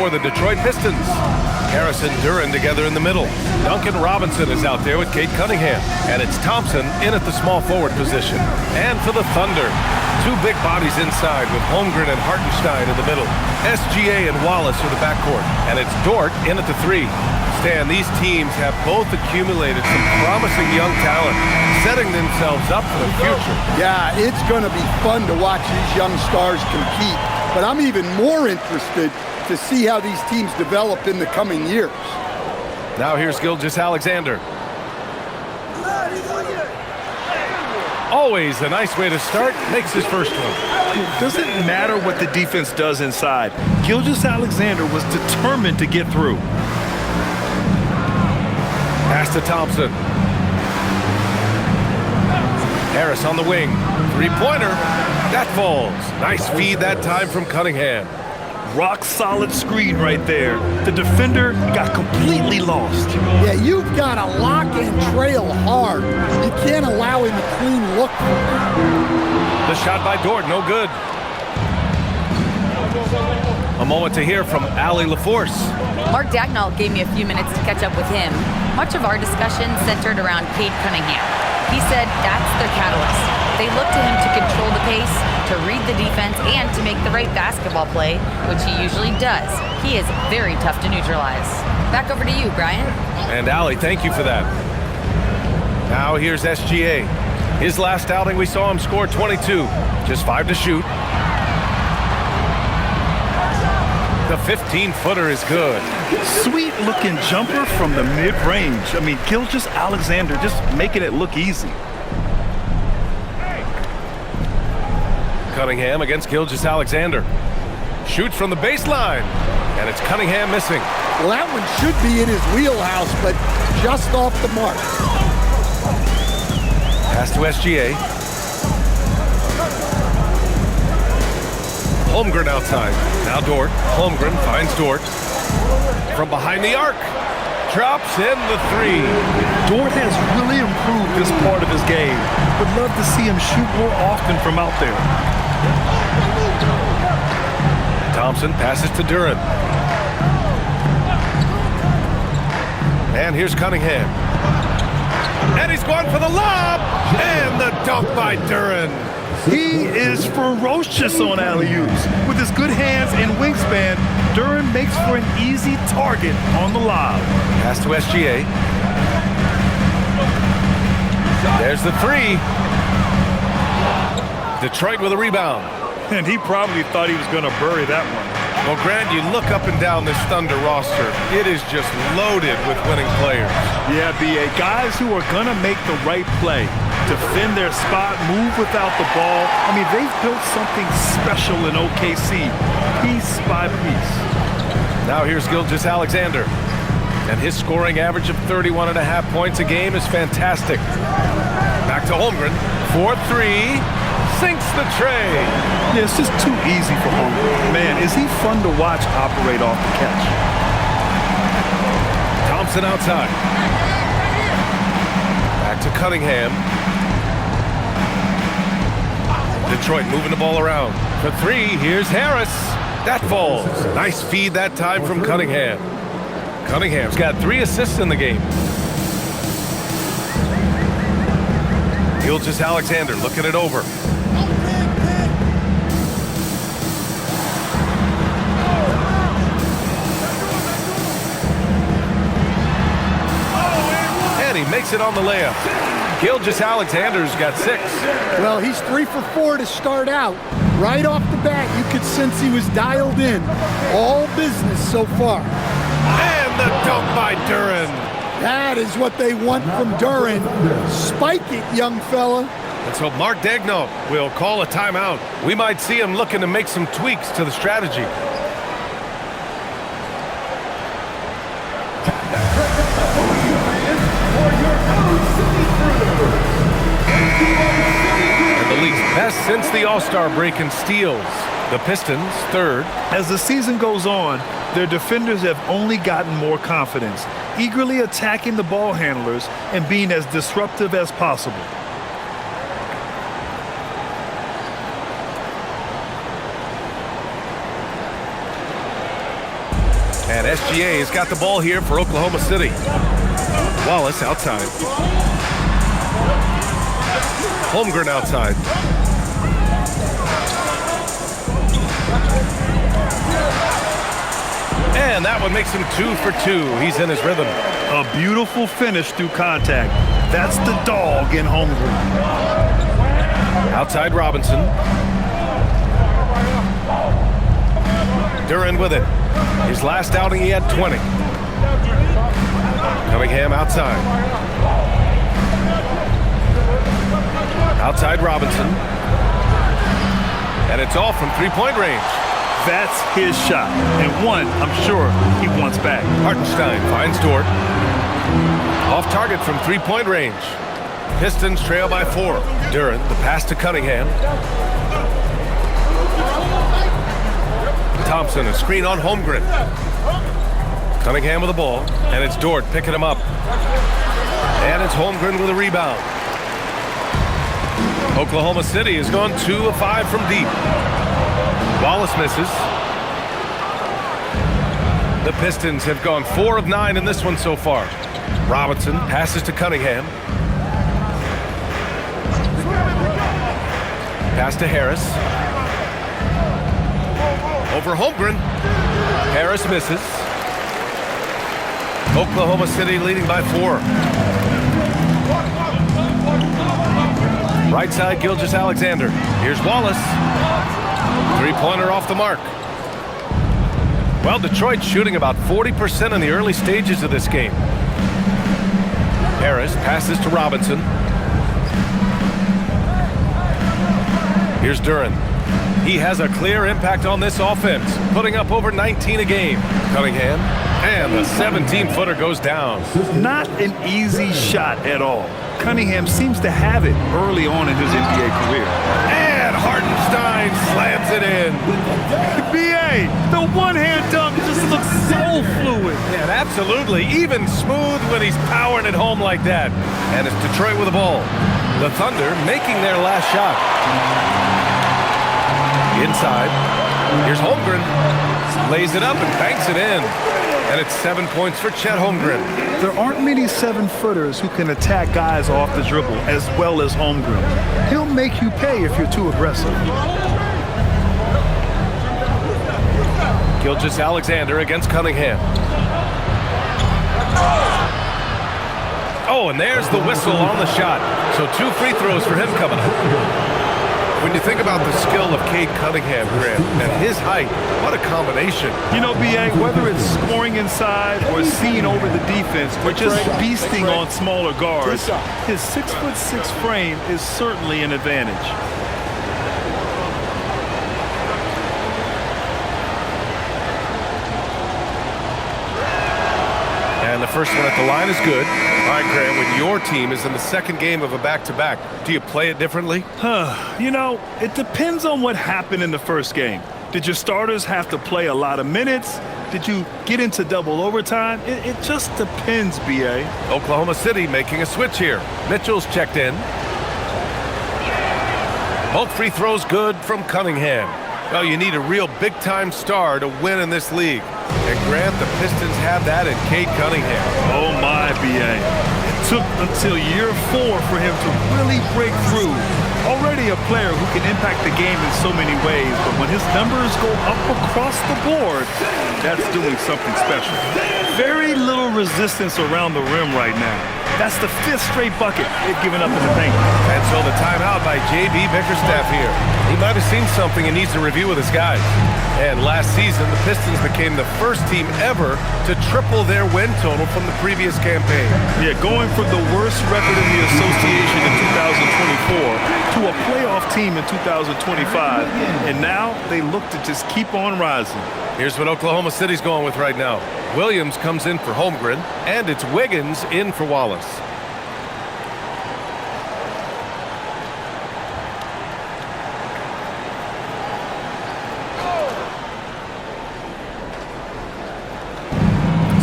for the Detroit Pistons. Harris and Duren together in the middle. Duncan Robinson is out there with Kate Cunningham. And it's Thompson in at the small forward position. And for the Thunder, two big bodies inside with Holmgren and Hartenstein in the middle. SGA and Wallace are the backcourt. And it's Dort in at the 3. Stan, these teams have both accumulated some promising young talent, setting themselves up for the future. Yeah, it's going to be fun to watch these young stars compete. But I'm even more interested to see how these teams develop in the coming years. Now here's Gilgeous-Alexander. Always a nice way to start. Makes his first one. It doesn't matter what the defense does inside. Gilgeous-Alexander was determined to get through. Pass to Thompson. Harris on the wing. Three-pointer. That falls. Nice feed that time from Cunningham. Rock solid screen right there. The defender got completely lost. Yeah, you've got to lock and trail hard. You can't allow him a clean look. The shot by Dort, no good. A moment to hear from Allie LaForce. Mark Dagnall gave me a few minutes to catch up with him. Much of our discussion centered around Cade Cunningham. He said that's their catalyst. They look to him to control the pace, to read the defense, and to make the right basketball play, which he usually does. He is very tough to neutralize. Back over to you, Brian. And Allie, thank you for that. Now here's SGA. His last outing, we saw him score 22. Just 5 to shoot. The 15-footer is good. Sweet-looking jumper from the mid-range. I mean, Gilgeous-Alexander just making it look easy. Cunningham against Gilgeous-Alexander. Shoots from the baseline. And it's Cunningham missing. Well, that one should be in his wheelhouse, but just off the mark. Pass to SGA. Holmgren outside. Now Dort. Holmgren finds Dort. From behind the arc. Drops in the 3. Dort has really improved this part of his game. Would love to see him shoot more often from out there. Thompson passes to Duren. And here's Cunningham. And he's going for the lob. And the dunk by Duren. He is ferocious on alley-oops. With his good hands and wingspan, Duren makes for an easy target on the lob. Pass to SGA. There's the 3. Detroit with a rebound. And he probably thought he was going to bury that one. Well, Grant, you look up and down this Thunder roster. It is just loaded with winning players. Yeah, B.A. Guys who are going to make the right play. Defend their spot, move without the ball. I mean, they've built something special in OKC, piece by piece. Now here's Gilgeous-Alexander. And his scoring average of 31.5 points a game is fantastic. Back to Holmgren. 4-3. Sinks the tray. Yeah, it's just too easy for Holmgren. Man, is he fun to watch operate off the catch. Thompson outside. Back to Cunningham. Detroit moving the ball around. For 3, here's Harris. That falls. Nice feed that time from Cunningham. Cunningham's got 3 assists in the game. Gilgeous-Alexander looking it over. And he makes it on the layup. Gilgeous-Alexander's got 6. Well, he's 3 for 4 to start out. Right off the bat, you could sense he was dialed in. All business so far. And the dunk by Duren. That is what they want from Duren. Spike it, young fella. And so Mark Dagnall will call a timeout. We might see him looking to make some tweaks to the strategy. And the league's best since the All-Star break in steals. The Pistons, 3rd. As the season goes on, their defenders have only gotten more confidence, eagerly attacking the ball handlers and being as disruptive as possible. And SGA has got the ball here for Oklahoma City. Wallace outside. Holmgren outside. And that one makes him 2 for 2. He's in his rhythm. A beautiful finish through contact. That's the dog in Holmgren. Outside Robinson. Duran with it. His last outing, he had 20. Cunningham outside. Outside Robinson. And it's off from three-point range. That's his shot, and one I'm sure he wants back. Hartenstein finds Dort. Off target from three-point range. Pistons trail by 4. Duran, the pass to Cunningham. Thompson, a screen on Holmgren. Cunningham with the ball, and it's Dort picking him up. And it's Holmgren with a rebound. Oklahoma City has gone 2 of 5 from deep. Wallace misses. The Pistons have gone 4 of 9 in this one so far. Robinson passes to Cunningham. Pass to Harris. Over Holmgren. Harris misses. Oklahoma City leading by 4. Right side, Gilgeous-Alexander. Here's Wallace. Three-pointer off the mark. Well, Detroit's shooting about 40% in the early stages of this game. Harris passes to Robinson. Here's Duran. He has a clear impact on this offense, putting up over 19 a game. Cunningham, and the 17-footer goes down. Not an easy shot at all. Cunningham seems to have it early on in his NBA career. And Hartenstein slams it in. BA, the one-hand dunk just looks so fluid. Yeah, absolutely. Even smooth when he's powering it home like that. And it's Detroit with the ball. The Thunder making their last shot. Inside. Here's Holmgren. Lays it up and banks it in. And it's 7 points for Chet Holmgren. There aren't many 7-footers who can attack guys off the dribble as well as Holmgren. He'll make you pay if you're too aggressive. Gilgeous-Alexander against Cunningham. Oh, and there's the whistle on the shot. So 2 free throws for him coming up. When you think about the skill of Cade Cunningham, Grant, and his height, what a combination. You know, B.A., whether it's scoring inside or seeing over the defense or just beasting on smaller guards, his 6'6" frame is certainly an advantage. And the first one at the line is good. All right, Grant, when your team is in the second game of a back-to-back, do you play it differently? You know, it depends on what happened in the first game. Did your starters have to play a lot of minutes? Did you get into double overtime? It just depends, B.A. Oklahoma City making a switch here. Mitchell's checked in. Both free throws good from Cunningham. Well, you need a real big-time star to win in this league. And Grant, the Pistons have that in Cade Cunningham. Oh my, B.A. It took until year 4 for him to really break through. Already a player who can impact the game in so many ways, but when his numbers go up across the board, that's doing something special. Very little resistance around the rim right now. That's the 5th straight bucket they've given up in the paint. And so the timeout by J.B. Bickerstaff here. He might have seen something and needs to review with his guys. And last season, the Pistons became the first team ever to triple their win total from the previous campaign. Yeah, going from the worst record in the association in 2024 to a playoff team in 2025. And now they look to just keep on rising. Here's what Oklahoma City's going with right now. Williams comes in for Holmgren, and it's Wiggins in for Wallace.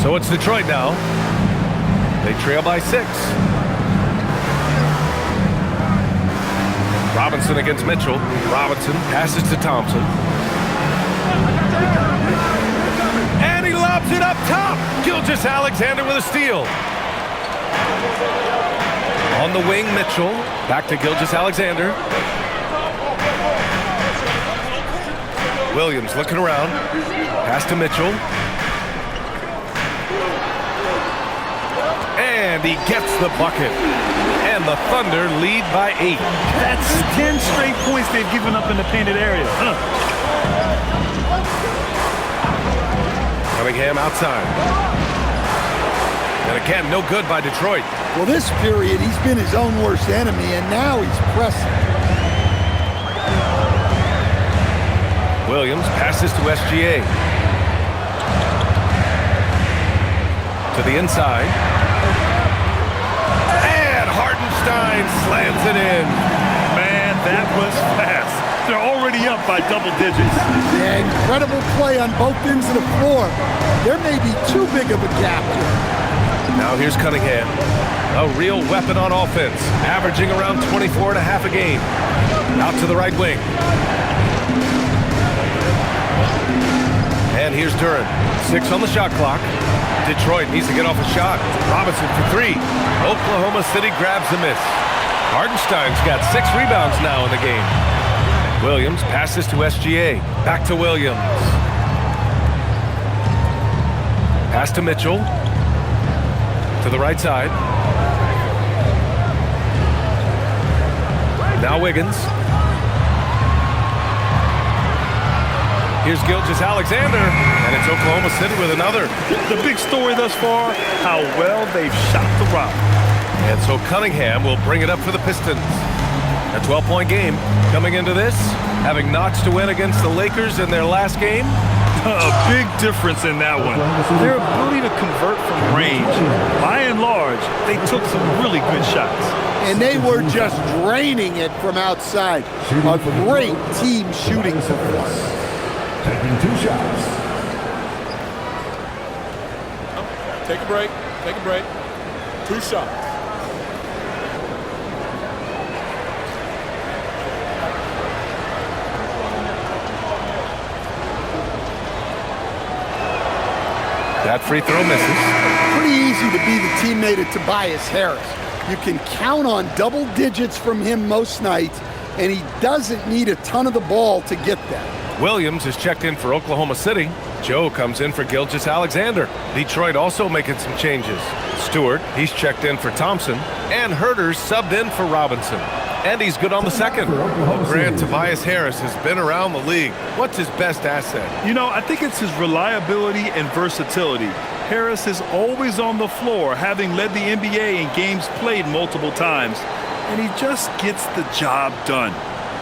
So it's Detroit now. They trail by 6. Robinson against Mitchell. Robinson passes to Thompson. And he lobs it up top. Gilgeous-Alexander with a steal. On the wing, Mitchell. Back to Gilgeous-Alexander. Williams looking around. Pass to Mitchell. And he gets the bucket. And the Thunder lead by 8. That's 10 straight points they've given up in the painted area. Cunningham outside. And again, no good by Detroit. Well, this period, he's been his own worst enemy, and now he's pressing. Williams passes to SGA. To the inside. And Hartenstein slams it in. Man, that was fast. They're already up by double digits. Yeah, incredible play on both ends of the floor. There may be too big of a gap here. Now here's Cunningham. A real weapon on offense, averaging around 24 and a half a game. Out to the right wing. And here's Duren. 6 on the shot clock. Detroit needs to get off a shot. Robinson for 3. Oklahoma City grabs the miss. Hartenstein's got 6 rebounds now in the game. Williams passes to SGA. Back to Williams. Pass to Mitchell. To the right side. Now Wiggins. Here's Gilgeous-Alexander, and it's Oklahoma City with another. The big story thus far, how well they've shot the rock. And so Cunningham will bring it up for the Pistons. A 12-point game coming into this, having notched to win against the Lakers in their last game. A big difference in that one. Their ability to convert from range. By and large, they took some really good shots. And they were just draining it from outside. A great team shooting performance. Taking 2 shots. Take a break. Take a break. 2 shots. That free throw misses. Pretty easy to be the teammate of Tobias Harris. You can count on double digits from him most nights, and he doesn't need a ton of the ball to get that. Williams is checked in for Oklahoma City. Joe comes in for Gilgeous-Alexander. Detroit also making some changes. Stewart, he's checked in for Thompson. And Herter's subbed in for Robinson. And he's good on the second. Oh, Grant, Tobias Harris has been around the league. What's his best asset? You know, I think it's his reliability and versatility. Harris is always on the floor, having led the NBA in games played multiple times. And he just gets the job done.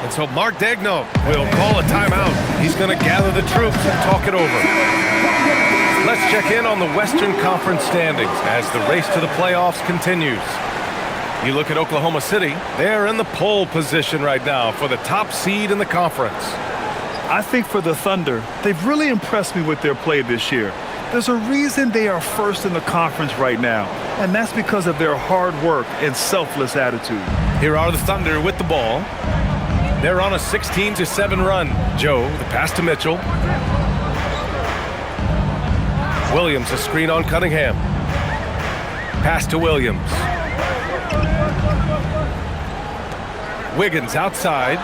And so Mark Daigneault will call a timeout. He's going to gather the troops and talk it over. Let's check in on the Western Conference standings as the race to the playoffs continues. You look at Oklahoma City, they're in the pole position right now for the top seed in the conference. I think for the Thunder, they've really impressed me with their play this year. There's a reason they are first in the conference right now, and that's because of their hard work and selfless attitude. Here are the Thunder with the ball. They're on a 16-7 run. Joe, the pass to Mitchell. Williams, a screen on Cunningham. Pass to Williams. Wiggins outside.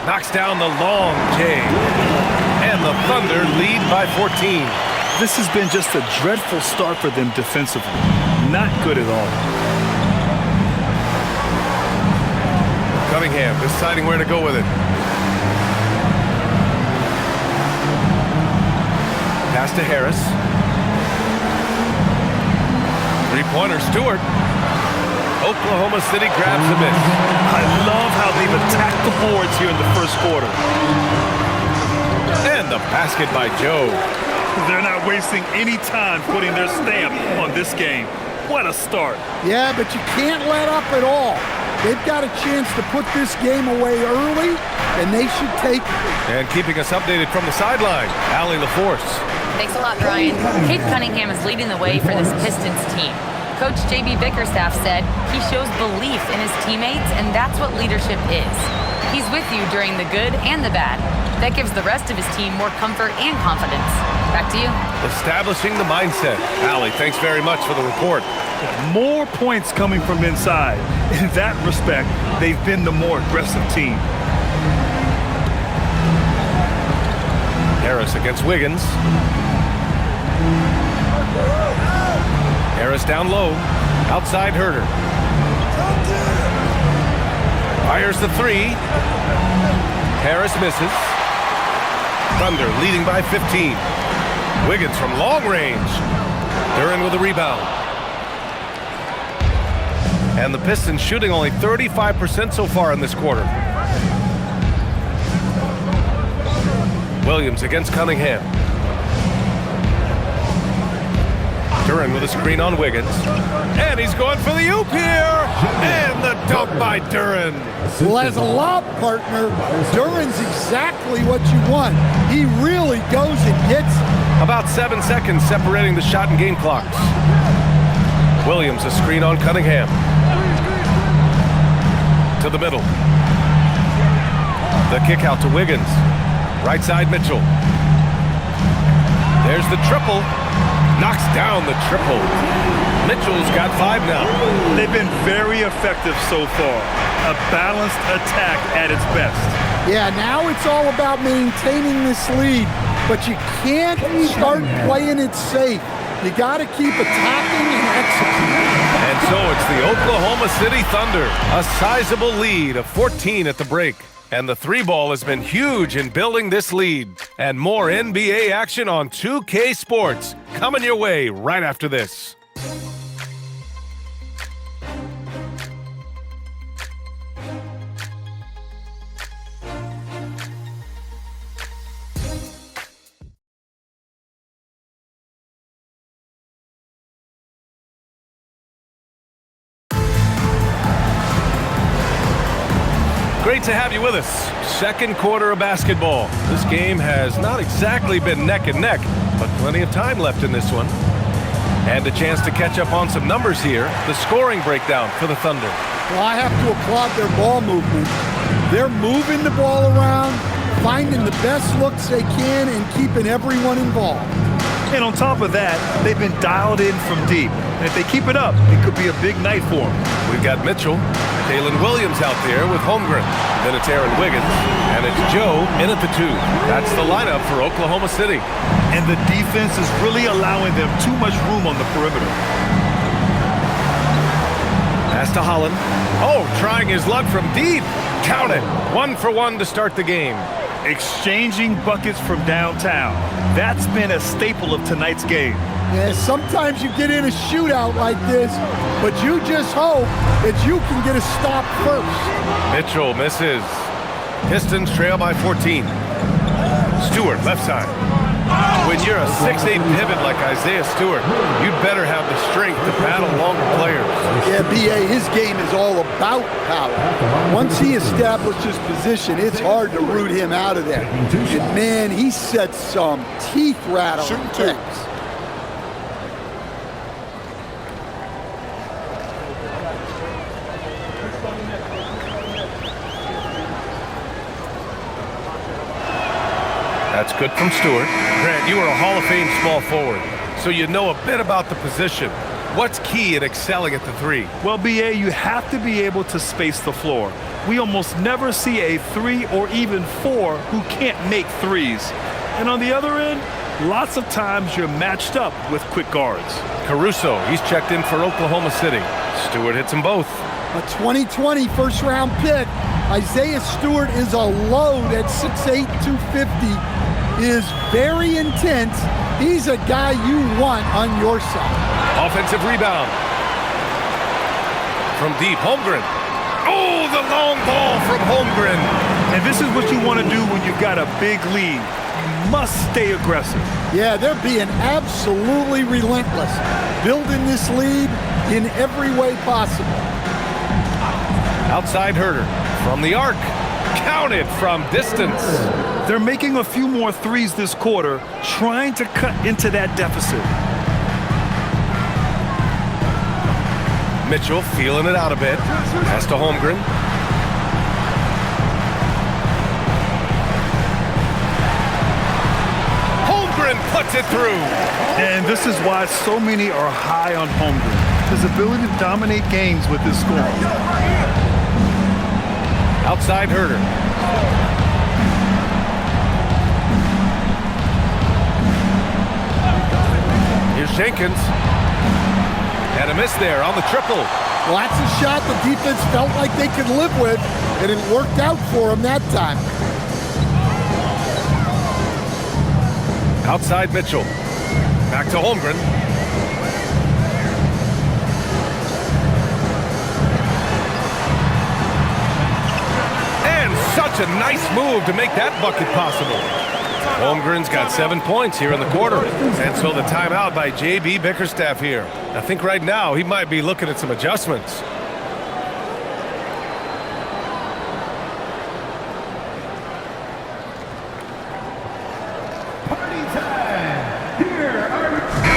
Knocks down the long J. And the Thunder lead by 14. This has been just a dreadful start for them defensively. Not good at all. Cunningham deciding where to go with it. Pass to Harris. Three-pointer, Stewart. Oklahoma City grabs the miss. I love how they've attacked the boards here in the first quarter. And the basket by Joe. They're not wasting any time putting their stamp on this game. What a start. Yeah, but you can't let up at all. They've got a chance to put this game away early, and they should take it. And keeping us updated from the sideline, Allie LaForce. Thanks a lot, Brian. Cade Cunningham is leading the way for this Pistons team. Coach J.B. Bickerstaff said he shows belief in his teammates, and that's what leadership is. He's with you during the good and the bad. That gives the rest of his team more comfort and confidence. Back to you. Establishing the mindset. Allie, thanks very much for the report. More points coming from inside. In that respect, they've been the more aggressive team. Harris against Wiggins. Harris down low. Outside Herter. Fires the three. Harris misses. Thunder leading by 15. Wiggins from long range. Duren with a rebound. And the Pistons shooting only 35% so far in this quarter. Williams against Cunningham. Duren with a screen on Wiggins. And he's going for the oop here. And the dunk by Duren. Well, as a lob partner, Duren's exactly what you want. He really goes and gets it. About 7 seconds separating the shot and game clocks. Williams a screen on Cunningham. To the middle. The kick out to Wiggins. Right side Mitchell. There's the triple. Knocks down the triple. Mitchell's got 5 now. They've been very effective so far. A balanced attack at its best. Yeah, now it's all about maintaining this lead, but you can't start playing it safe. You got to keep attacking and executing. And so it's the Oklahoma City Thunder. A sizable lead of 14 at the break. And the 3-ball has been huge in building this lead. And more NBA action on 2K Sports coming your way right after this. Great to have you with us. Second quarter of basketball. This game has not exactly been neck and neck, but plenty of time left in this one. And a chance to catch up on some numbers here. The scoring breakdown for the Thunder. Well, I have to applaud their ball movement. They're moving the ball around, finding the best looks they can, and keeping everyone involved. And on top of that, they've been dialed in from deep. And if they keep it up, it could be a big night for them. We've got Mitchell, Taylor Williams out there with Holmgren. Then it's Aaron Wiggins, and it's Joe in at the 2. That's the lineup for Oklahoma City. And the defense is really allowing them too much room on the perimeter. Pass to Holland. Oh, trying his luck from deep. Count it. 1 for 1 to start the game. Exchanging buckets from downtown. That's been a staple of tonight's game. Yeah, sometimes you get in a shootout like this, but you just hope that you can get a stop first. Mitchell misses. Pistons trail by 14. Stewart, left side. When you're a 6'8 pivot like Isaiah Stewart, you'd better have the strength to battle longer players. Yeah, B.A., his game is all about power. Once he establishes position, it's hard to root him out of there. And man, he sets some teeth-rattling kicks. That's good from Stewart. Grant, you were a Hall of Fame small forward, so you know a bit about the position. What's key in excelling at the 3? Well, B.A., you have to be able to space the floor. We almost never see a 3 or even 4 who can't make threes. And on the other end, lots of times you're matched up with quick guards. Caruso, he's checked in for Oklahoma City. Stewart hits them both. A 2020 first-round pick. Isaiah Stewart is a load at 6'8", 250. Is very intense. He's a guy you want on your side. Offensive rebound. From deep, Holmgren. Oh, the long ball from Holmgren. And this is what you want to do when you've got a big lead. You must stay aggressive. Yeah, they're being absolutely relentless. Building this lead in every way possible. Outside Herter. From the arc. Counted from distance. They're making a few more threes this quarter, trying to cut into that deficit. Mitchell feeling it out a bit. Pass to Holmgren. and puts it through. And this is why so many are high on Holmgren. His ability to dominate games with his scoring. Outside Herter. Here's Jenkins. And a miss there on the triple. Well, that's a shot the defense felt like they could live with, and it worked out for them that time. Outside Mitchell. Back to Holmgren. And such a nice move to make that bucket possible. Holmgren's got 7 points here in the quarter. And so the timeout by J.B. Bickerstaff here. I think right now he might be looking at some adjustments.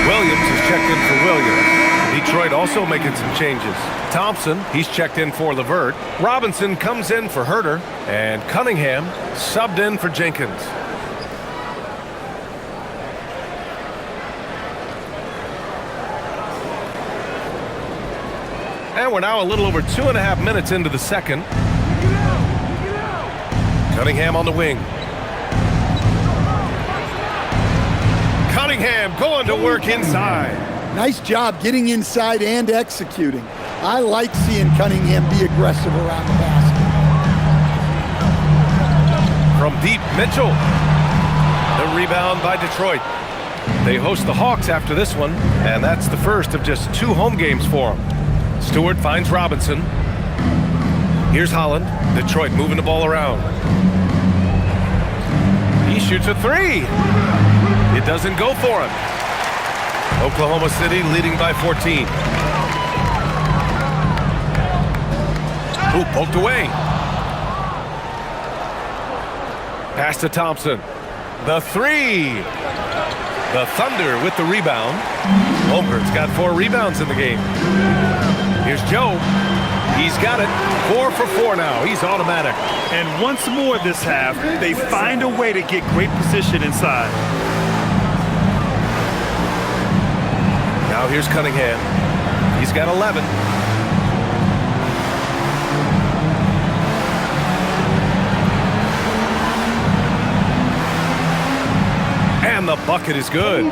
Williams is checked in for Williams. Detroit also making some changes. Thompson, he's checked in for LeVert. Robinson comes in for Herter. And Cunningham subbed in for Jenkins. And we're now a little over 2.5 minutes into the second. Cunningham on the wing. Cunningham going to work inside. Nice job getting inside and executing. I like seeing Cunningham be aggressive around the basket. From deep, Mitchell. The rebound by Detroit. They host the Hawks after this one, and that's the first of just 2 home games for them. Stewart finds Robinson. Here's Holland. Detroit moving the ball around. He shoots a 3. It doesn't go for him. Oklahoma City leading by 14. Ooh, poked away. Pass to Thompson. The 3. The Thunder with the rebound. Holmgren's got 4 rebounds in the game. Here's Joe. He's got it. 4 for 4 now. He's automatic. And once more this half, they find a way to get great position inside. Now here's Cunningham. He's got 11. And the bucket is good.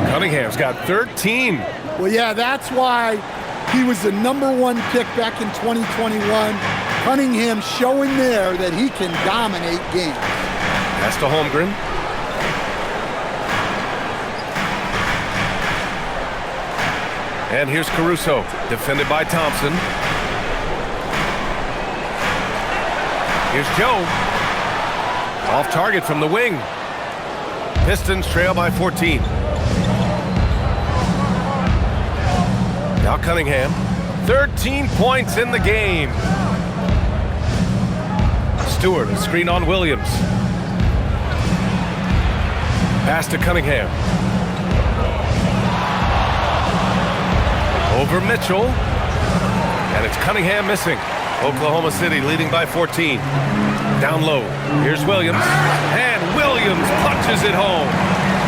Cunningham's got 13. Well, yeah, that's why he was the #1 pick back in 2021. Cunningham showing there that he can dominate games. Pass to Holmgren. And here's Caruso, defended by Thompson. Here's Joe. Off target from the wing. Pistons trail by 14. Now Cunningham. 13 points in the game. Stewart, a screen on Williams. Pass to Cunningham. Over Mitchell. And it's Cunningham missing. Oklahoma City leading by 14. Down low. Here's Williams. And Williams punches it home.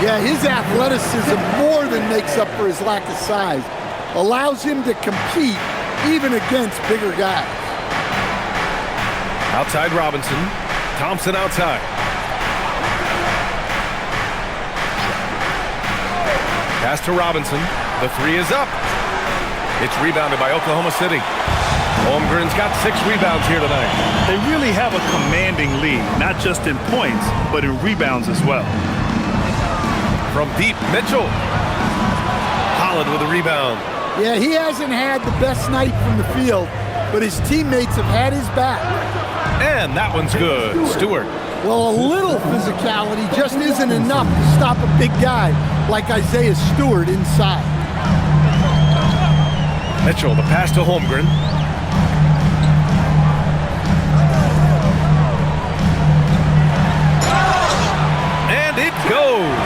Yeah, his athleticism more than makes up for his lack of size. Allows him to compete even against bigger guys. Outside Robinson. Thompson outside. Pass to Robinson. The 3 is up. It's rebounded by Oklahoma City. Holmgren's got 6 rebounds here tonight. They really have a commanding lead, not just in points, but in rebounds as well. From deep, Mitchell. Holland with a rebound. Yeah, he hasn't had the best night from the field, but his teammates have had his back. And that one's good. Stewart. Well, a little physicality just isn't enough to stop a big guy like Isaiah Stewart inside. Mitchell, the pass to Holmgren. And it goes.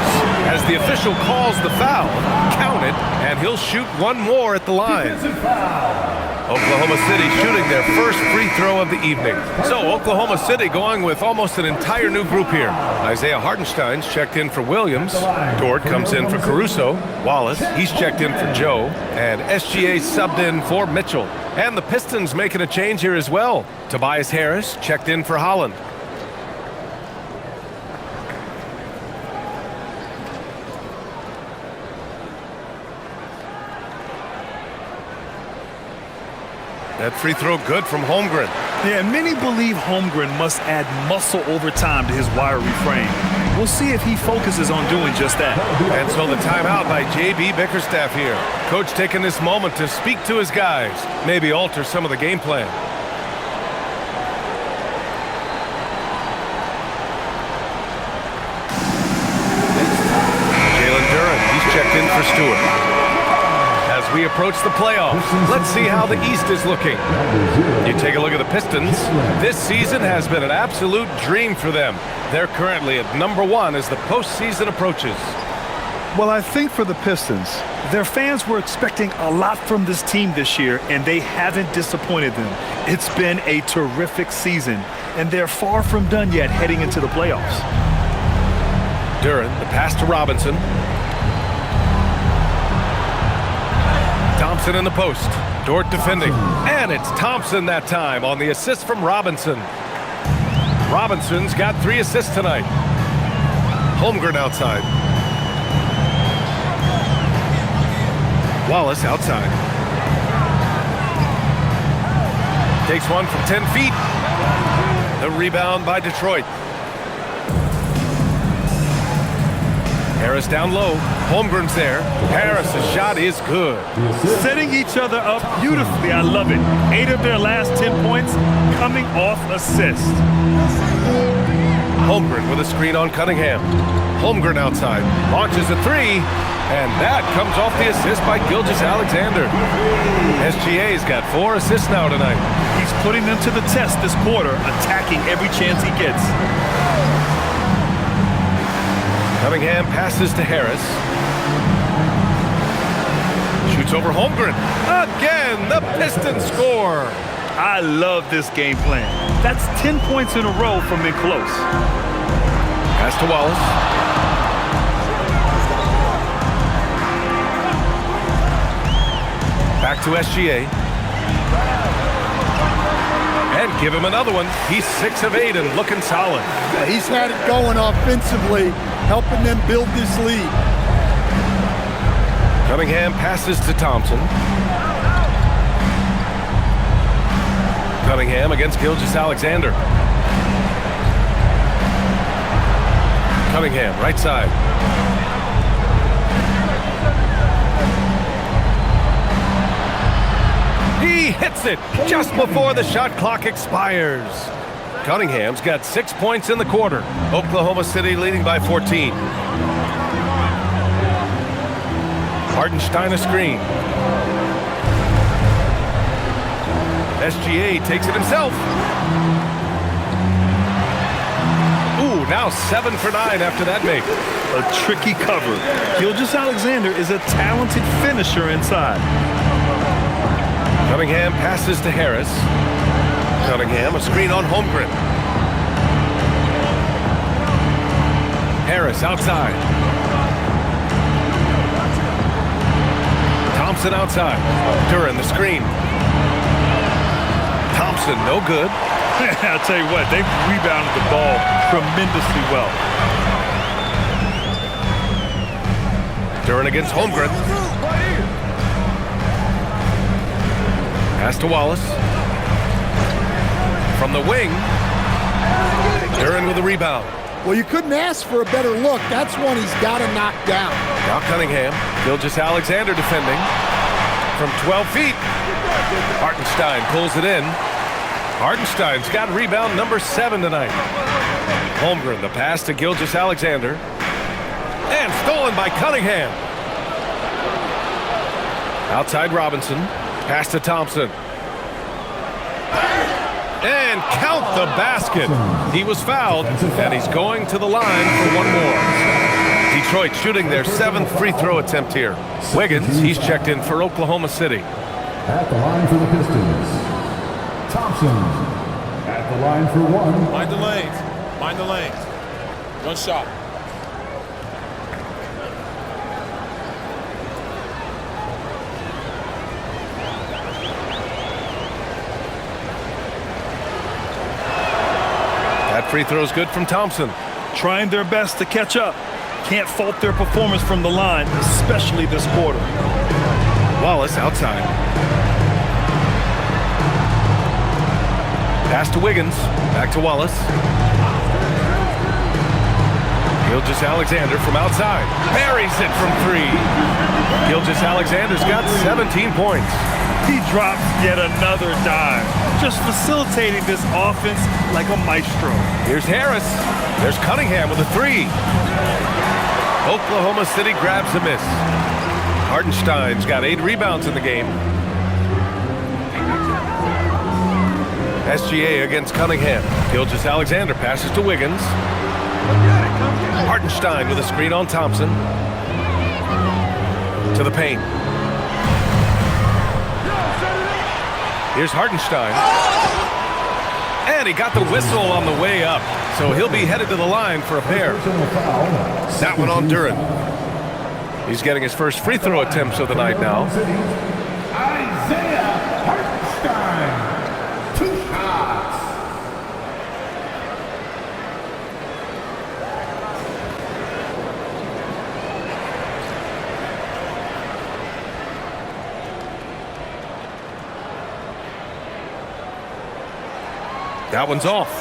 As the official calls the foul, count it, and he'll shoot one more at the line. Oklahoma Oklahoma City shooting their first free throw of the evening. So Oklahoma City going with almost an entire new group here. Isaiah Hartenstein's checked in for Williams. Dort comes in for Caruso. Wallace, he's checked in for Joe. And SGA subbed in for Mitchell. And the Pistons making a change here as well. Tobias Harris checked in for Holland. That free throw good from Holmgren. Yeah, many believe Holmgren must add muscle over time to his wiry frame. We'll see if he focuses on doing just that. And so the timeout by J.B. Bickerstaff here. Coach taking this moment to speak to his guys, maybe alter some of the game plan. Jalen Duren, he's checked in for Stewart. As we approach the playoffs, let's see how the East is looking. You take a look at the Pistons. This season has been an absolute dream for them. They're currently at number 1 as the postseason approaches. Well, I think for the Pistons, their fans were expecting a lot from this team this year, and they haven't disappointed them. It's been a terrific season, and they're far from done yet heading into the playoffs. Duren, the pass to Robinson. Thompson in the post. Dort defending. And it's Thompson that time on the assist from Robinson. Robinson's got 3 assists tonight. Holmgren outside. Wallace outside. Takes one from 10 feet. The rebound by Detroit. Harris down low. Holmgren's there. Harris' shot is good. Setting each other up beautifully. I love it. 8 of their last 10 points coming off assists. Holmgren with a screen on Cunningham. Holmgren outside. Launches a 3. And that comes off the assist by Gilgeous-Alexander. SGA's got 4 assists now tonight. He's putting them to the test this quarter, attacking every chance he gets. Cunningham passes to Harris. Shoots over Holmgren. Again, the Pistons score. I love this game plan. That's 10 points in a row from in close. Pass to Wallace. Back to SGA. And give him another one. He's 6 of 8 and looking solid. Yeah, he's had it going offensively, helping them build this lead. Cunningham passes to Thompson. Cunningham against Gilgeous-Alexander. Cunningham, right side. He hits it just before the shot clock expires. Cunningham's got 6 points in the quarter. Oklahoma City leading by 14. Hartenstein a screen. SGA takes it himself. Ooh, now 7 for 9 after that make. A tricky cover. Gilgeous-Alexander is a talented finisher inside. Cunningham passes to Harris. Cunningham, a screen on Holmgren. Harris outside. Thompson outside. Duren the screen. Thompson, no good. I'll tell you what, they've rebounded the ball tremendously well. Duren against Holmgren. Pass to Wallace. From the wing. Duren with the rebound. Well, you couldn't ask for a better look. That's one he's got to knock down. Now Cunningham. Gilgeous-Alexander defending. From 12 feet. Hartenstein pulls it in. Hartenstein's got rebound number 7 tonight. Holmgren, the pass to Gilgeous-Alexander. And stolen by Cunningham. Outside Robinson. Pass to Thompson. And count the basket. He was fouled, and he's going to the line for one more. Detroit shooting their 7th free throw attempt here. Wiggins, he's checked in for Oklahoma City. At the line for the Pistons, Thompson. At the line for one. Mind the lanes. Mind the lanes. One shot. That free throw is good from Thompson. Trying their best to catch up. Can't fault their performance from the line, especially this quarter. Wallace outside. Pass to Wiggins. Back to Wallace. Gilgeous-Alexander from outside. Buries it from three. Gilgeous-Alexander's got 17 points. He drops yet another dime. Just facilitating this offense like a maestro. Here's Harris. There's Cunningham with a three. Oklahoma City grabs a miss. Hartenstein's got 8 rebounds in the game. SGA against Cunningham. Gilgeous-Alexander passes to Wiggins. Hartenstein with a screen on Thompson. To the paint. Here's Hartenstein. And he got the whistle on the way up. So he'll be headed to the line for a pair. That one on Duren. He's getting his first free throw attempts of the night now. Isaiah Hartenstein. 2 shots. That one's off.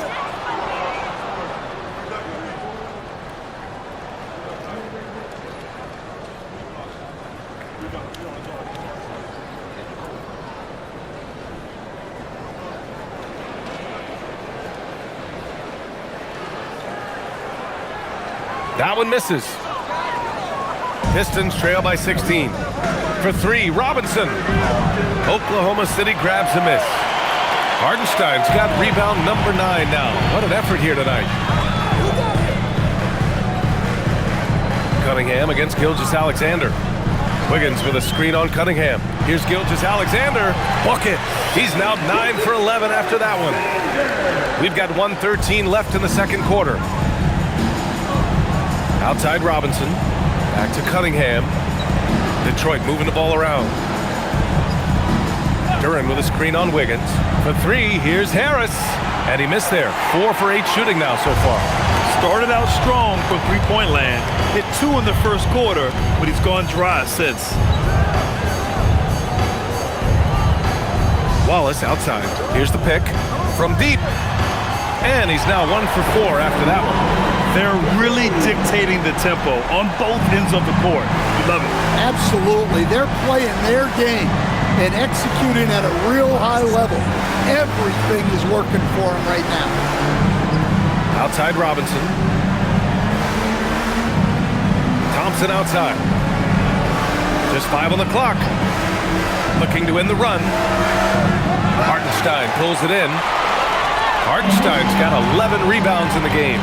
That one misses. Pistons trail by 16. For three, Robinson. Oklahoma City grabs a miss. Hartenstein's got rebound number 9 now. What an effort here tonight. Cunningham against Gilgeous-Alexander. Wiggins with a screen on Cunningham. Here's Gilgeous-Alexander. Bucket. He's now 9 for 11 after that one. We've got 1:13 left in the second quarter. Outside Robinson. Back to Cunningham. Detroit moving the ball around. Duren with a screen on Wiggins. For three, here's Harris. And he missed there. 4 for 8 shooting now so far. Started out strong for three-point land. Hit 2 in the first quarter, but he's gone dry since. Wallace outside. Here's the pick from deep. And he's now 1 for 4 after that one. They're really dictating the tempo on both ends of the court. We love it. Absolutely. They're playing their game and executing at a real high level. Everything is working for them right now. Outside Robinson. Thompson outside. Just 5 on the clock. Looking to win the run. Hartenstein pulls it in. Hartenstein's got 11 rebounds in the game.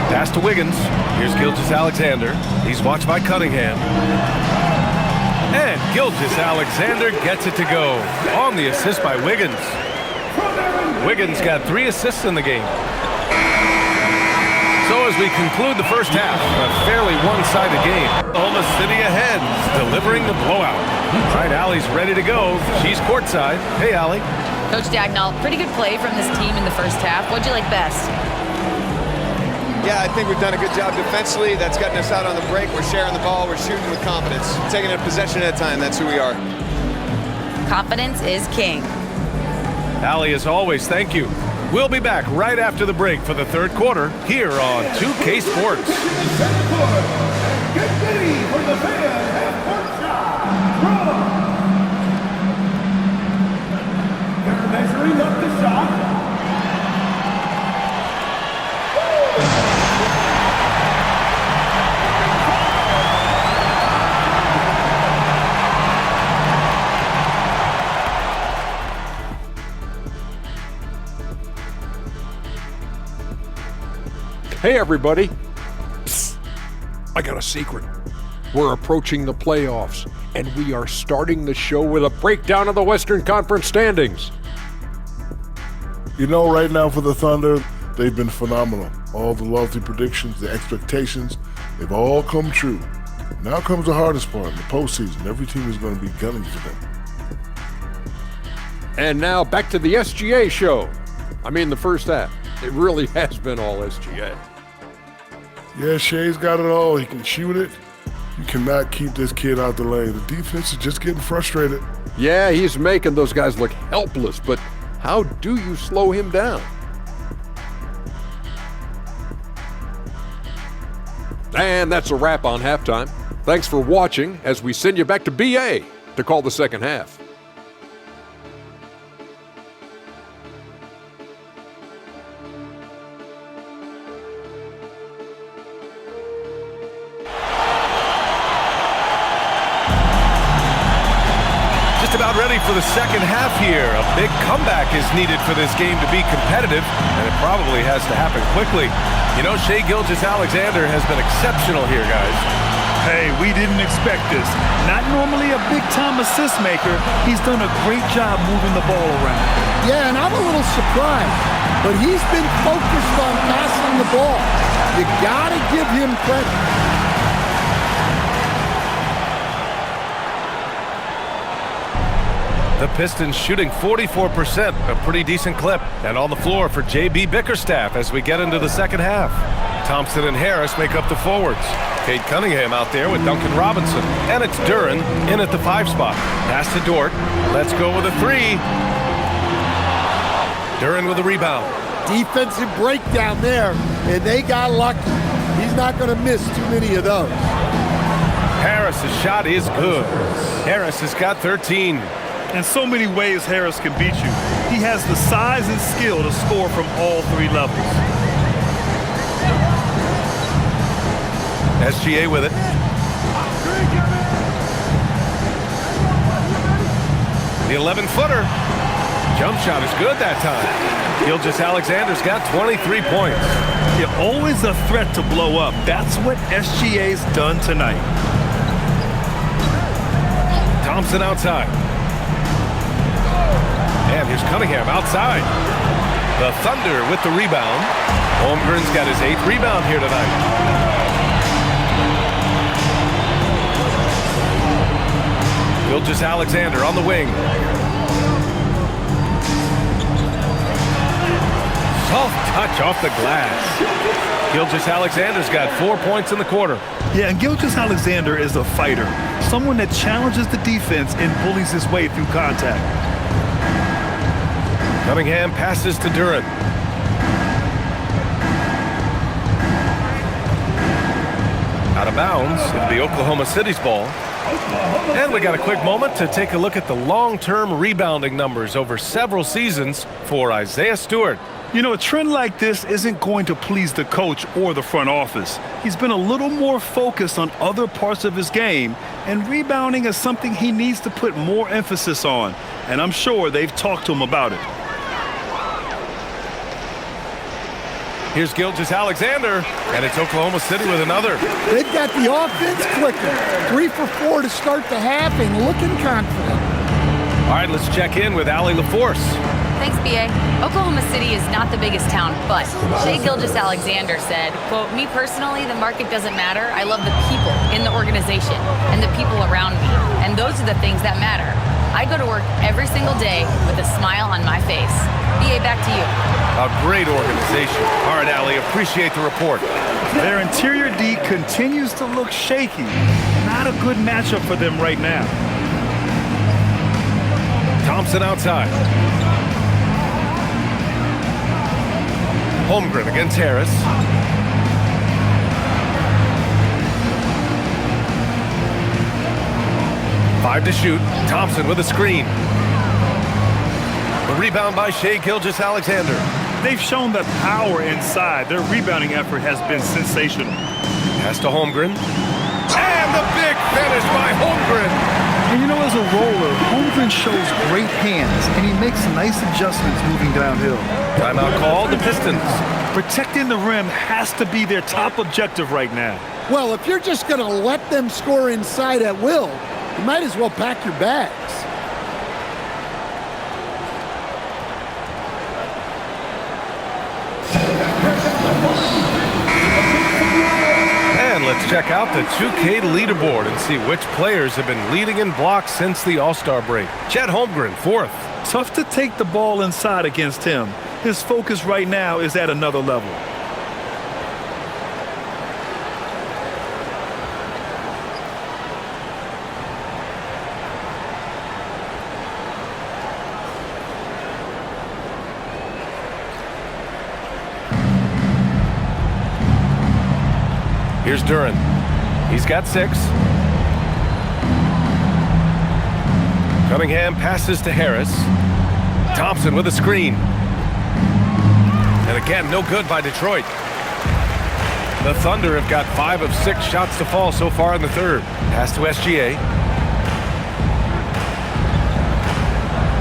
Pass to Wiggins. Here's Gilgeous-Alexander. He's watched by Cunningham. And Gilgeous-Alexander gets it to go on the assist by Wiggins. Wiggins got 3 assists in the game. So as we conclude the first half, a fairly one-sided game. Oklahoma City ahead, delivering the blowout. All right, Allie's ready to go. She's courtside. Hey, Allie. Coach Dagnall, pretty good play from this team in the first half. What'd you like best? Yeah, I think we've done a good job defensively. That's gotten us out on the break. We're sharing the ball. We're shooting with confidence. Taking a possession at a time. That's who we are. Confidence is king. Allie, as always, thank you. We'll be back right after the break for the third quarter here on 2K Sports. Get ready for the fan half-court shot. They're measuring up the shot. Hey everybody, psst, I got a secret. We're approaching the playoffs, and we are starting the show with a breakdown of the Western Conference standings. You know, right now for the Thunder, they've been phenomenal. All the lofty predictions, the expectations, they've all come true. Now comes the hardest part, in the postseason. Every team is going to be gunning for them. And now back to the SGA show. I mean, the first half. It really has been all SGA. Yeah, Shea's got it all. He can shoot it. You cannot keep this kid out the lane. The defense is just getting frustrated. Yeah, he's making those guys look helpless, but how do you slow him down? And that's a wrap on halftime. Thanks for watching as we send you back to BA to call the second half. About ready for the second half here. A big comeback is needed for this game to be competitive, and it probably has to happen quickly. You know, Shai Gilgeous-Alexander has been exceptional here, guys. Hey, we didn't expect this. Not normally a big-time assist maker. He's done a great job moving the ball around. Yeah, and I'm a little surprised, but he's been focused on passing the ball. You gotta give him credit. The Pistons shooting 44%, a pretty decent clip. And on the floor for J.B. Bickerstaff as we get into the second half. Thompson and Harris make up the forwards. Cade Cunningham out there with Duncan Robinson. And it's Duren in at the 5 spot. Pass to Dort. Let's go with a 3. Duren with a rebound. Defensive breakdown there, and they got lucky. He's not going to miss too many of those. Harris's shot is good. Harris has got 13. In so many ways, Harris can beat you. He has the size and skill to score from all 3 levels. SGA with it. The 11-footer. Jump shot is good that time. Gilgeous-Alexander's got 23 points. You're always a threat to blow up. That's what SGA's done tonight. Thompson outside. And here's Cunningham outside. The Thunder with the rebound. Holmgren's got his 8th rebound here tonight. Gilgeous-Alexander on the wing. Soft touch off the glass. Gilgeous-Alexander's got 4 points in the quarter. Yeah, and Gilgeous-Alexander is a fighter. Someone that challenges the defense and bullies his way through contact. Cunningham passes to Duren. Out of bounds, it'll be Oklahoma City's ball. And we got a quick moment to take a look at the long-term rebounding numbers over several seasons for Isaiah Stewart. You know, a trend like this isn't going to please the coach or the front office. He's been a little more focused on other parts of his game, and rebounding is something he needs to put more emphasis on. And I'm sure they've talked to him about it. Here's Gilgeous-Alexander, and it's Oklahoma City with another. They've got the offense clicking. 3 for 4 to start the half and looking confident. All right, let's check in with Allie LaForce. Thanks, B.A. Oklahoma City is not the biggest town, but Shai Gilgeous-Alexander said, quote, "Me personally, the market doesn't matter. I love the people in the organization and the people around me. And those are the things that matter. I go to work every single day with a smile on my face." B.A., back to you. A great organization. All right, Allie, appreciate the report. Their interior D continues to look shaky. Not a good matchup for them right now. Thompson outside. Holmgren against Harris. Five to shoot. Thompson with a screen. The rebound by Shai Gilgeous-Alexander. They've shown the power inside. Their rebounding effort has been sensational. Pass to Holmgren. And the big finish by Holmgren. And you know, as a roller, Holmgren shows great hands, and he makes nice adjustments moving downhill. Timeout called, the Pistons. Protecting the rim has to be their top objective right now. Well, if you're just going to let them score inside at will, you might as well pack your bags. And let's check out the 2K leaderboard and see which players have been leading in blocks since the All-Star break. Chet Holmgren, 4th. Tough to take the ball inside against him. His focus right now is at another level. Here's Duren. He's got 6. Cunningham passes to Harris. Thompson with a screen. And again, no good by Detroit. The Thunder have got 5 of 6 shots to fall so far in the third. Pass to SGA.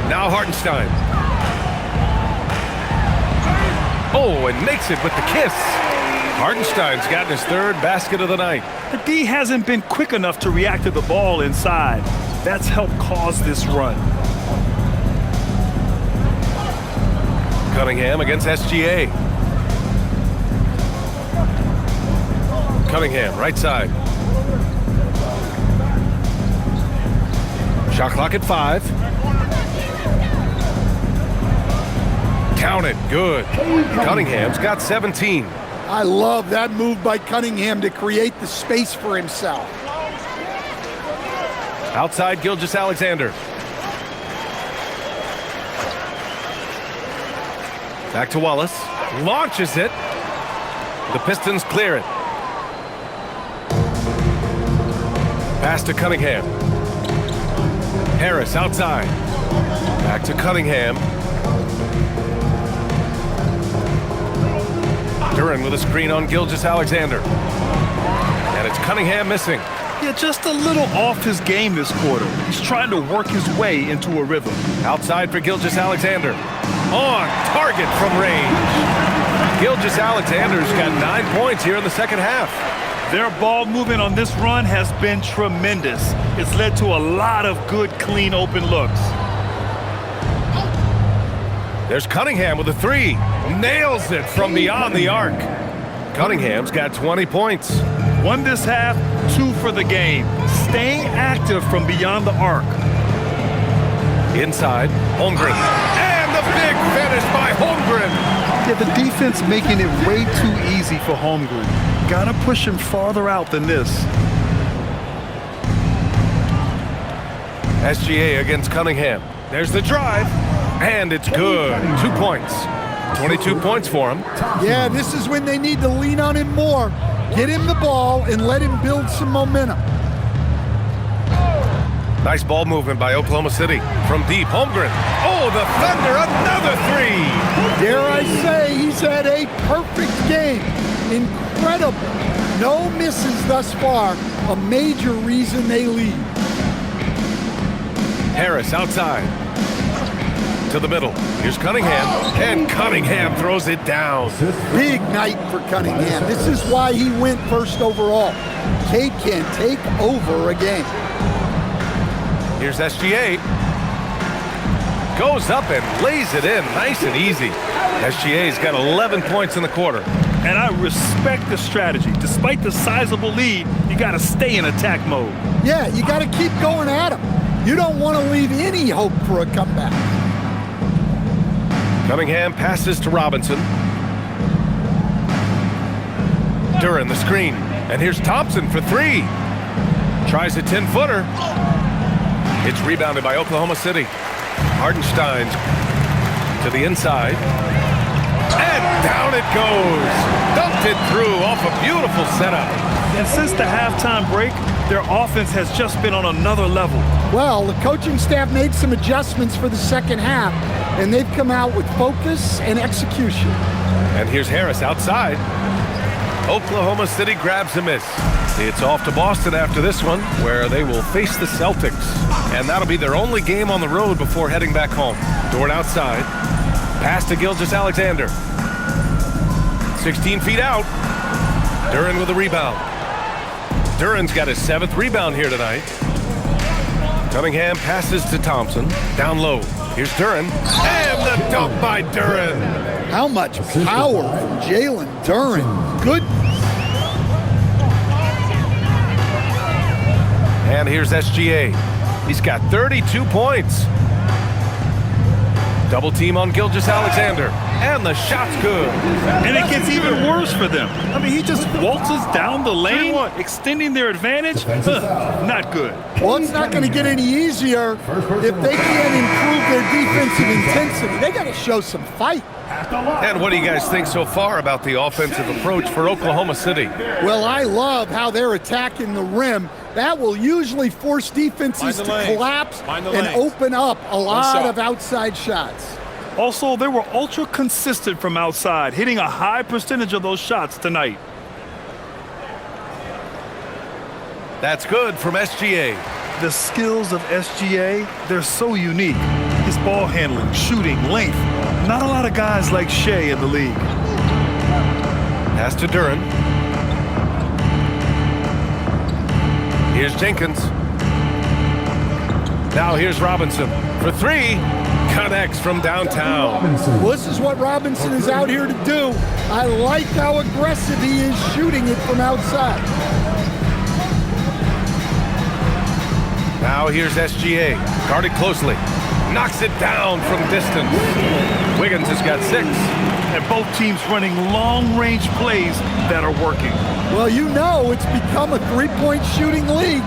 Now Hartenstein. Oh, and makes it with the kiss. Hartenstein's gotten his 3rd basket of the night. The D hasn't been quick enough to react to the ball inside. That's helped cause this run. Cunningham against SGA. Cunningham, right side. Shot clock at 5. Count it, good. Cunningham's got 17. I love that move by Cunningham to create the space for himself. Outside Gilgeous-Alexander. Back to Wallace. Launches it. The Pistons clear it. Pass to Cunningham. Harris outside. Back to Cunningham. Duren with a screen on Gilgeous-Alexander. And it's Cunningham missing. Yeah, just a little off his game this quarter. He's trying to work his way into a rhythm. Outside for Gilgeous-Alexander. On target from range. Gilgeous-Alexander's got 9 points here in the second half. Their ball movement on this run has been tremendous. It's led to a lot of good, clean, open looks. There's Cunningham with a 3. Nails it from beyond the arc. Cunningham's got 20 points. 1 this half, 2 for the game. Staying active from beyond the arc. Inside, Holmgren. And the big finish by Holmgren. Yeah, the defense making it way too easy for Holmgren. Gotta push him farther out than this. SGA against Cunningham. There's the drive. And it's good. 2 points. 22 points for him. Yeah, this is when they need to lean on him more. Get him the ball and let him build some momentum. Nice ball movement by Oklahoma City. From deep, Holmgren. Oh, the Thunder, another 3. Dare I say, he's had a perfect game. Incredible. No misses thus far. A major reason they lead. Harris outside. To the middle. Here's Cunningham. And Cunningham throws it down. Big night for Cunningham. This is why he went first overall. Cade can take over a game. Here's SGA. Goes up and lays it in nice and easy. SGA's got 11 points in the quarter. And I respect the strategy. Despite the sizable lead, you got to stay in attack mode. Yeah, you got to keep going at him. You don't want to leave any hope for a comeback. Cunningham passes to Robinson. Duren the screen. And here's Thompson for 3. Tries a 10-footer. It's rebounded by Oklahoma City. Hartenstein to the inside. And down it goes. Dumped it through off a beautiful setup. And since the halftime break, their offense has just been on another level. Well, the coaching staff made some adjustments for the second half, and they've come out with focus and execution. And here's Harris outside. Oklahoma City grabs a miss. It's off to Boston after this one, where they will face the Celtics. And that'll be their only game on the road before heading back home. Dort outside. Pass to Gilgeous-Alexander. 16 feet out. Duren with a rebound. Duren's got his 7th rebound here tonight. Cunningham passes to Thompson. Down low. Here's Duren. And the dunk by Duren. How much power from Jalen Duren. Good. And here's SGA. He's got 32 points. Double team on Gilgeous-Alexander. And the shot's good. And it gets even worse for them. I mean, he just waltzes down the lane, extending their advantage. Not good. Well, it's not going to get any easier if they can't improve their defensive intensity. They got to show some fight. And what do you guys think so far about the offensive approach for Oklahoma City? Well, I love how they're attacking the rim. That will usually force defenses to collapse and open up a lot of outside shots. Also, they were ultra consistent from outside, hitting a high percentage of those shots tonight. That's good from SGA. The skills of SGA, they're so unique. His ball handling, shooting, length. Not a lot of guys like Shea in the league. Pass to Duren. Here's Jenkins. Now here's Robinson for 3. Connects from downtown. Well, this is what Robinson is out here to do. I like how aggressive he is shooting it from outside. Now here's SGA. Guarded closely. Knocks it down from distance. Wiggins has got 6. And both teams running long-range plays that are working. Well, you know it's become a three-point shooting league.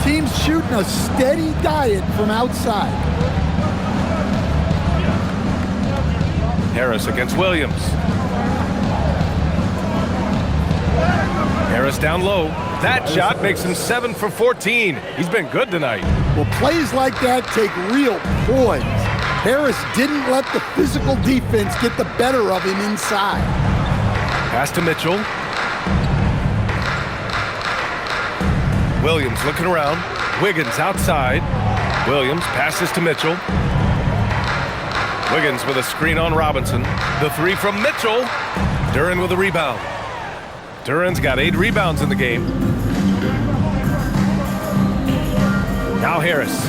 Teams shooting a steady diet from outside. Harris against Williams. Harris down low. That shot makes him 7 for 14. He's been good tonight. Well, plays like that take real poise. Harris didn't let the physical defense get the better of him inside. Pass to Mitchell. Williams looking around. Wiggins outside. Williams passes to Mitchell. Wiggins with a screen on Robinson. The 3 from Mitchell. Duren with a rebound. Duren's got 8 rebounds in the game. Now Harris.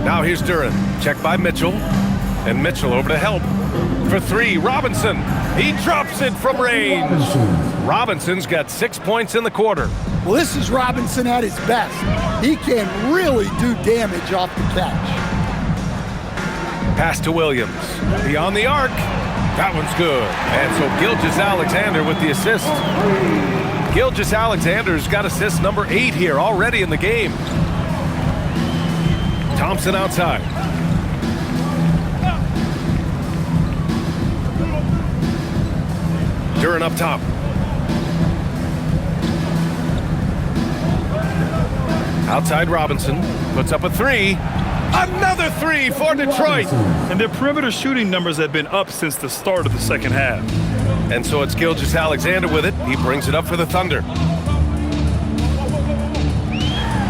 Now here's Duren. Checked by Mitchell. And Mitchell over to help. For 3, Robinson. He drops it from range. Robinson's got 6 points in the quarter. Well, this is Robinson at his best. He can really do damage off the catch. Pass to Williams. Beyond the arc. That one's good. And so Gilgeous-Alexander with the assist. Gilgeous-Alexander's got assist number 8 here already in the game. Thompson outside. Duren up top. Outside Robinson. Puts up a 3. Another 3 for Detroit. And their perimeter shooting numbers have been up since the start of the second half. And so it's Gilgeous-Alexander with it. He brings it up for the Thunder.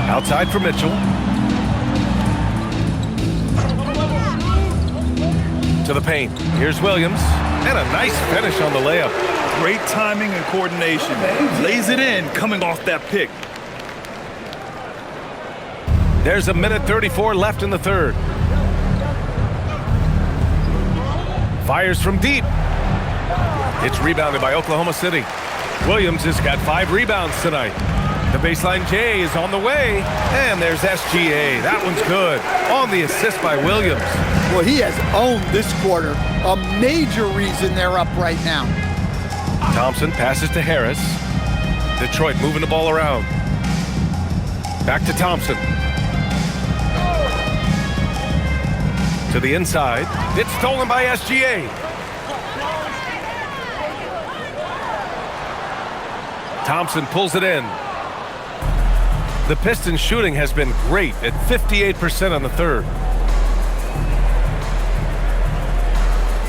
Outside for Mitchell. To the paint. Here's Williams. And a nice finish on the layup. Great timing and coordination. Lays it in coming off that pick. There's a minute 34 left in the third. Fires from deep. It's rebounded by Oklahoma City. Williams has got 5 rebounds tonight. The baseline J is on the way. And there's SGA. That one's good. On the assist by Williams. Well, he has owned this quarter. A major reason they're up right now. Thompson passes to Harris. Detroit moving the ball around. Back to Thompson. To the inside. It's stolen by SGA. Thompson pulls it in. The Pistons shooting has been great at 58% on the third.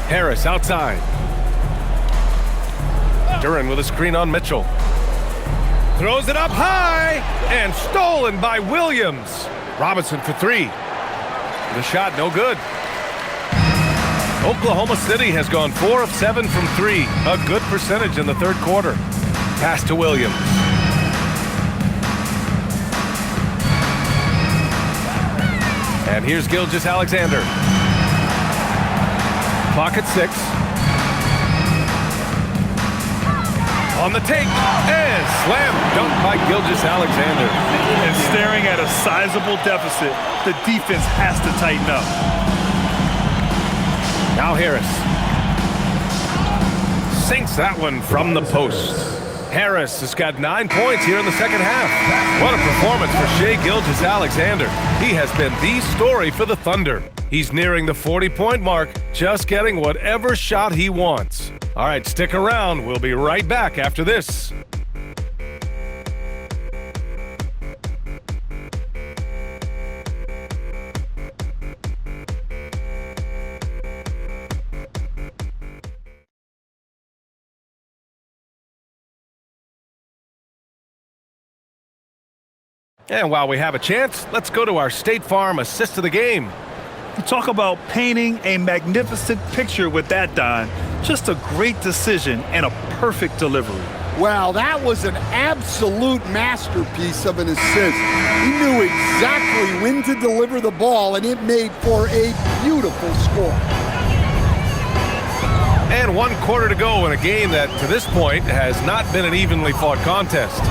Harris outside. Duren with a screen on Mitchell. Throws it up high and stolen by Williams. Robinson for 3. The shot no good. Oklahoma City has gone 4 of 7 from 3. A good percentage in the third quarter. Pass to Williams. And here's Gilgeous-Alexander. Clock at 6. On the take, and slam dunk by Gilgeous-Alexander. And staring at a sizable deficit, the defense has to tighten up. Now Harris. Sinks that one from the post. Harris has got 9 points here in the second half. What a performance for Shai Gilgeous-Alexander. He has been the story for the Thunder. He's nearing the 40-point mark, just getting whatever shot he wants. All right, stick around. We'll be right back after this. And while we have a chance, let's go to our State Farm assist of the game. You talk about painting a magnificent picture with that, Don. Just a great decision and a perfect delivery. Wow, that was an absolute masterpiece of an assist. He knew exactly when to deliver the ball, and it made for a beautiful score. And 1 quarter to go in a game that, to this point, has not been an evenly fought contest.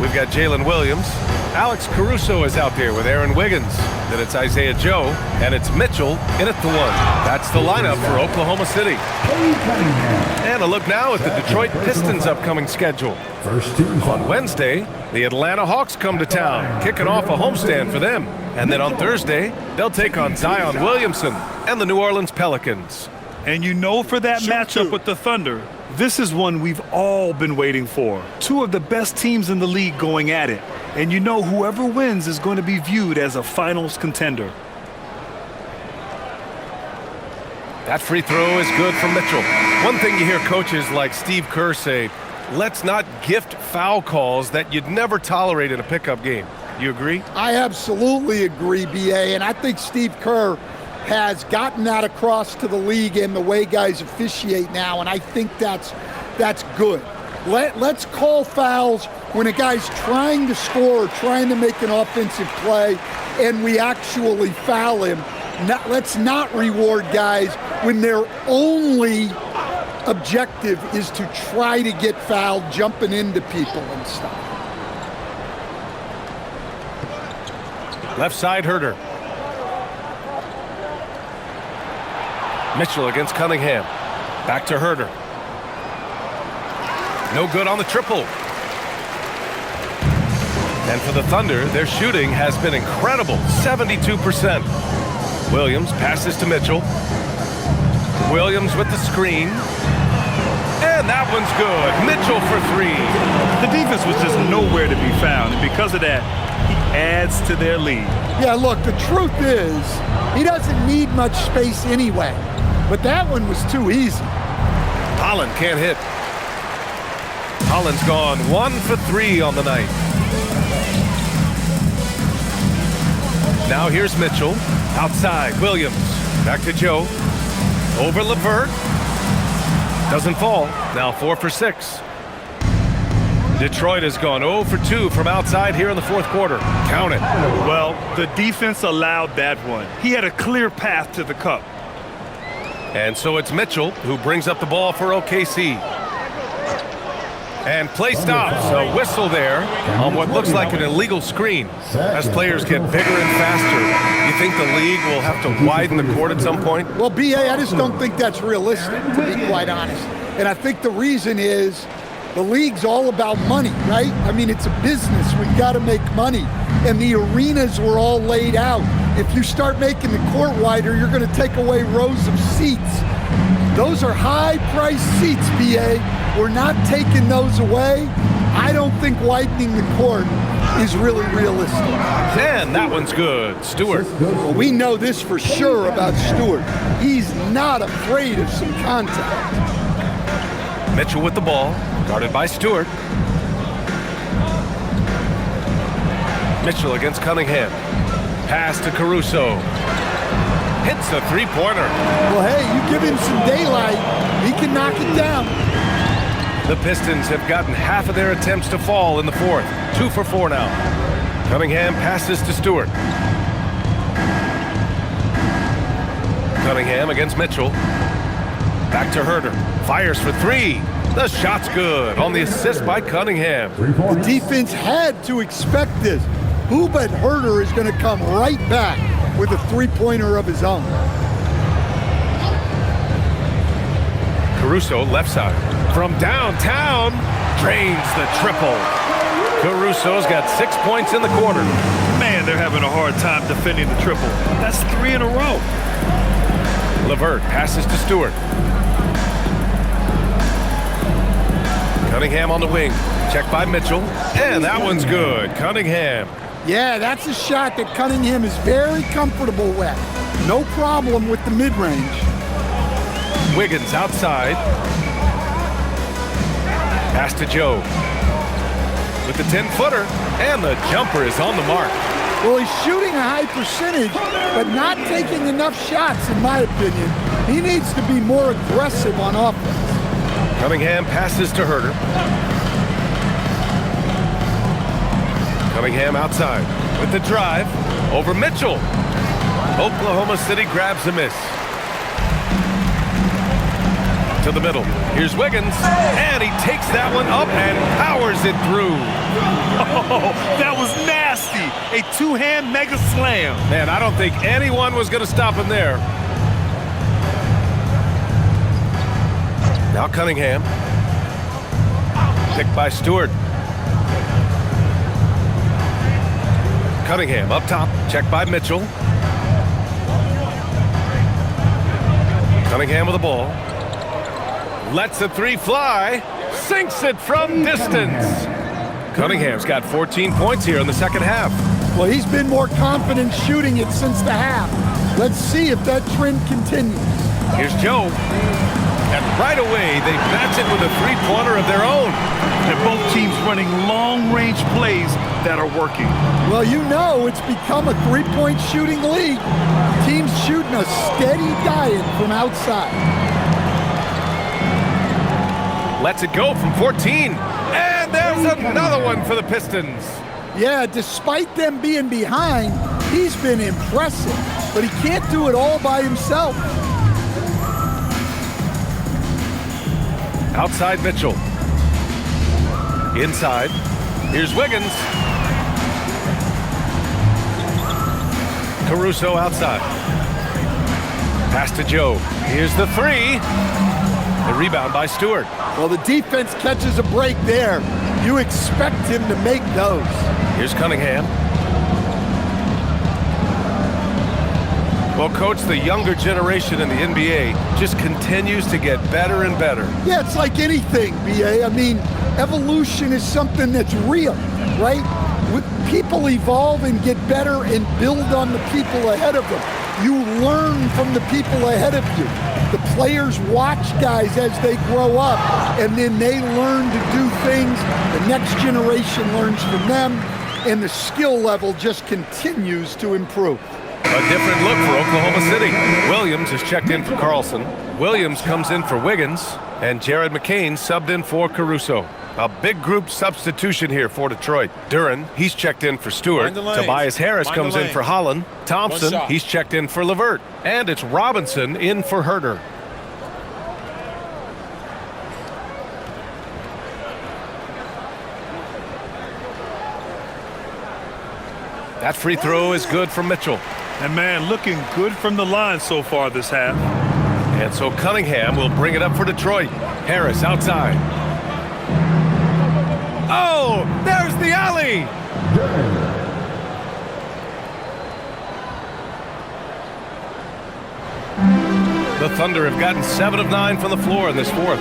We've got Jalen Williams. Alex Caruso is out there with Aaron Wiggins. Then it's Isaiah Joe, and it's Mitchell in at the 1. That's the lineup for Oklahoma City. And a look now at the Detroit Pistons' upcoming schedule. On Wednesday, the Atlanta Hawks come to town, kicking off a homestand for them. And then on Thursday, they'll take on Zion Williamson and the New Orleans Pelicans. And you know, for that matchup with the Thunder, this is one we've all been waiting for. 2 of the best teams in the league going at it. And you know whoever wins is going to be viewed as a finals contender. That free throw is good from Mitchell. One thing you hear coaches like Steve Kerr say, let's not gift foul calls that you'd never tolerate in a pickup game. You agree? I absolutely agree, B.A., and I think Steve Kerr has gotten that across to the league and the way guys officiate now, and I think that's good. Let's call fouls when a guy's trying to score or trying to make an offensive play and we actually foul him. Let's not reward guys when their only objective is to try to get fouled, jumping into people and stuff. Left side, Herter. Mitchell against Cunningham. Back to Herter. No good on the triple. And for the Thunder, their shooting has been incredible, 72%. Williams passes to Mitchell. Williams with the screen. And that one's good. Mitchell for 3. The defense was just nowhere to be found, and because of that, he adds to their lead. Yeah, look, the truth is, he doesn't need much space anyway. But that one was too easy. Holland can't hit. Holland's gone 1 for 3 on the night. Now here's Mitchell. Outside, Williams. Back to Joe. Over LeVert. Doesn't fall. Now 4 for 6. Detroit has gone 0 for 2 from outside here in the fourth quarter. Count it. Well, the defense allowed that one. He had a clear path to the cup. And so it's Mitchell who brings up the ball for OKC. And play stops. A whistle there on what looks like an illegal screen. As players get bigger and faster, you think the league will have to widen the court at some point? Well, B.A., I just don't think that's realistic, to be quite honest. And I think the reason is the league's all about money, right? I mean, it's a business. We've got to make money. And the arenas were all laid out. If you start making the court wider, you're going to take away rows of seats. Those are high-priced seats, B.A. We're not taking those away. I don't think widening the court is really realistic. And that one's good. Stewart. Well, we know this for sure about Stewart. He's not afraid of some contact. Mitchell with the ball, guarded by Stewart. Mitchell against Cunningham. Pass to Caruso. Hits a three-pointer. Well, hey, you give him some daylight, he can knock it down. The Pistons have gotten half of their attempts to fall in the fourth. 2 for 4 now. Cunningham passes to Stewart. Cunningham against Mitchell. Back to Herter. Fires for three. The shot's good on the assist by Cunningham. The defense had to expect this. Who but Herter is going to come right back with a three-pointer of his own. Caruso left side. From downtown, drains the triple. Caruso's got 6 points in the quarter. Man, they're having a hard time defending the triple. That's 3 in a row. LeVert passes to Stewart. Cunningham on the wing. Checked by Mitchell. And that one's good. Cunningham. Yeah, that's a shot that Cunningham is very comfortable with. No problem with the mid-range. Wiggins outside. Pass to Joe. With the 10-footer. And the jumper is on the mark. Well, he's shooting a high percentage, but not taking enough shots, in my opinion. He needs to be more aggressive on offense. Cunningham passes to Herter. Cunningham outside with the drive over Mitchell. Oklahoma City grabs a miss. To the middle. Here's Wiggins, and he takes that one up and powers it through. Oh, that was nasty. A two-hand mega slam. Man, I don't think anyone was going to stop him there. Now Cunningham. Picked by Stewart. Cunningham up top. Checked by Mitchell. Cunningham with the ball. Lets the three fly. Sinks it from distance. Cunningham's got 14 points here in the second half. Well, he's been more confident shooting it since the half. Let's see if that trend continues. Here's Joe. And right away, they match it with a three-pointer of their own. And both teams running long-range plays that are working. Well, you know it's become a three-point shooting league. Teams shooting a steady diet from outside. Lets it go from 14. And there's another one for the Pistons. Yeah, despite them being behind, he's been impressive. But he can't do it all by himself. Outside Mitchell. Inside. Here's Wiggins. Caruso outside. Pass to Joe. Here's the three. The rebound by Stewart. Well, the defense catches a break there. You expect him to make those. Here's Cunningham. Well, Coach, the younger generation in the NBA just continues to get better and better. Yeah, it's like anything, BA. I mean, evolution is something that's real, right? People evolve and get better and build on the people ahead of them. You learn from the people ahead of you. The players watch guys as they grow up, and then they learn to do things. The next generation learns from them, and the skill level just continues to improve. A different look for Oklahoma City. Williams is checked in for Carlson. Williams comes in for Wiggins, and Jared McCain subbed in for Caruso. A big group substitution here for Detroit. Duren, he's checked in for Stewart. Tobias Harris comes in for Holland. Thompson, he's checked in for LeVert. And it's Robinson in for Herter. That free throw is good from Mitchell. And man, looking good from the line so far this half. And so Cunningham will bring it up for Detroit. Harris outside. Oh, there's the alley. The Thunder have gotten 7 of 9 from the floor in this fourth.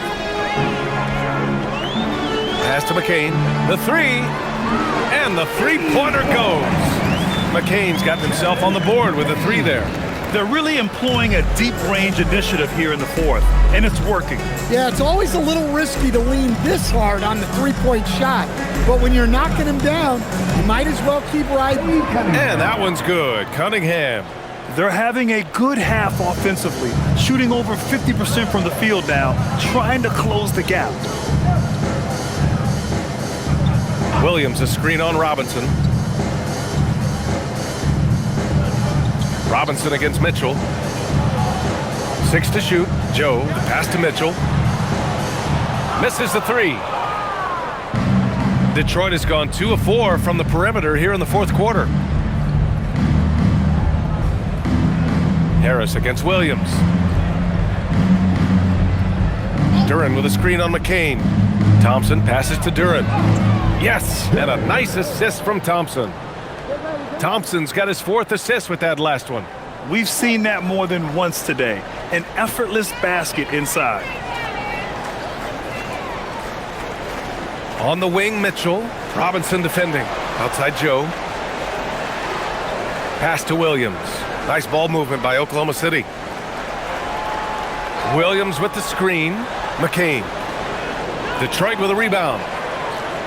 Pass to McCain. The three. And the three-pointer goes. McCain's gotten himself on the board with a three there. They're really employing a deep range initiative here in the fourth, and it's working. Yeah, it's always a little risky to lean this hard on the three-point shot. But when you're knocking him down, you might as well keep riding. And that one's good. Cunningham. They're having a good half offensively, shooting over 50% from the field now, trying to close the gap. Williams, a screen on Robinson. Robinson against Mitchell. 6 to shoot. Joe, the pass to Mitchell. Misses the 3. Detroit has gone 2 of 4 from the perimeter here in the fourth quarter. Harris against Williams. Duren with a screen on McCain. Thompson passes to Duren. Yes, and a nice assist from Thompson. Thompson's got his 4th assist with that last one. We've seen that more than once today. An effortless basket inside. On the wing, Mitchell. Robinson defending. Outside Joe. Pass to Williams. Nice ball movement by Oklahoma City. Williams with the screen. McCain. Detroit with a rebound.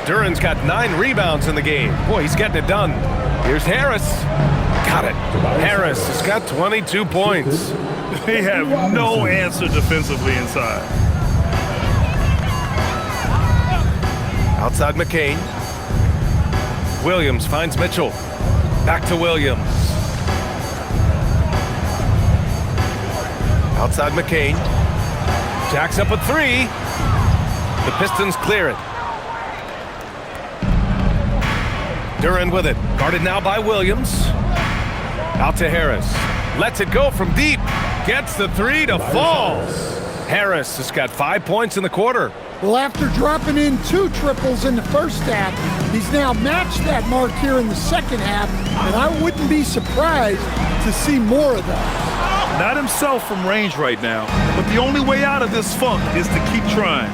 Duren's got 9 rebounds in the game. Boy, he's getting it done. Here's Harris. Got it. Harris has got 22 points. They have no answer defensively inside. Outside McCain. Williams finds Mitchell. Back to Williams. Outside McCain. Jacks up a 3. The Pistons clear it. Duren with it. Guarded now by Williams. Out to Harris. Lets it go from deep. Gets the 3 to fall. Harris has got 5 points in the quarter. Well, after dropping in 2 triples in the first half, he's now matched that mark here in the second half, and I wouldn't be surprised to see more of that. Not himself from range right now, but the only way out of this funk is to keep trying.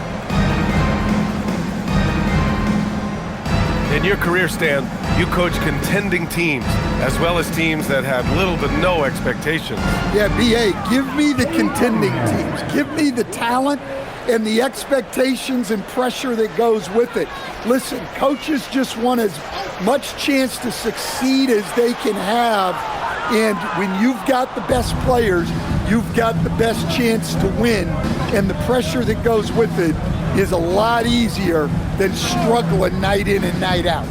In your career, Stan, you coach contending teams as well as teams that have little to no expectations. Yeah, B.A., give me the contending teams. Give me the talent and the expectations and pressure that goes with it. Listen, coaches just want as much chance to succeed as they can have, and when you've got the best players, you've got the best chance to win, and the pressure that goes with it is a lot easier than struggling night in and night out.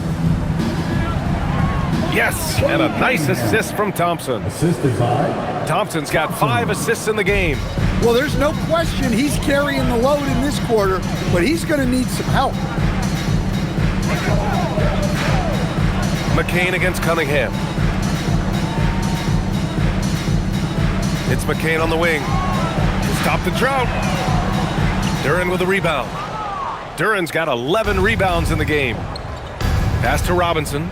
Yes, and a nice assist from Thompson. Assisted by Thompson's got 5 assists in the game. Well, there's no question he's carrying the load in this quarter, but he's going to need some help. McCain against Cunningham. It's McCain on the wing. Stop the drought. Duren with a rebound. Duren's got 11 rebounds in the game. Pass to Robinson.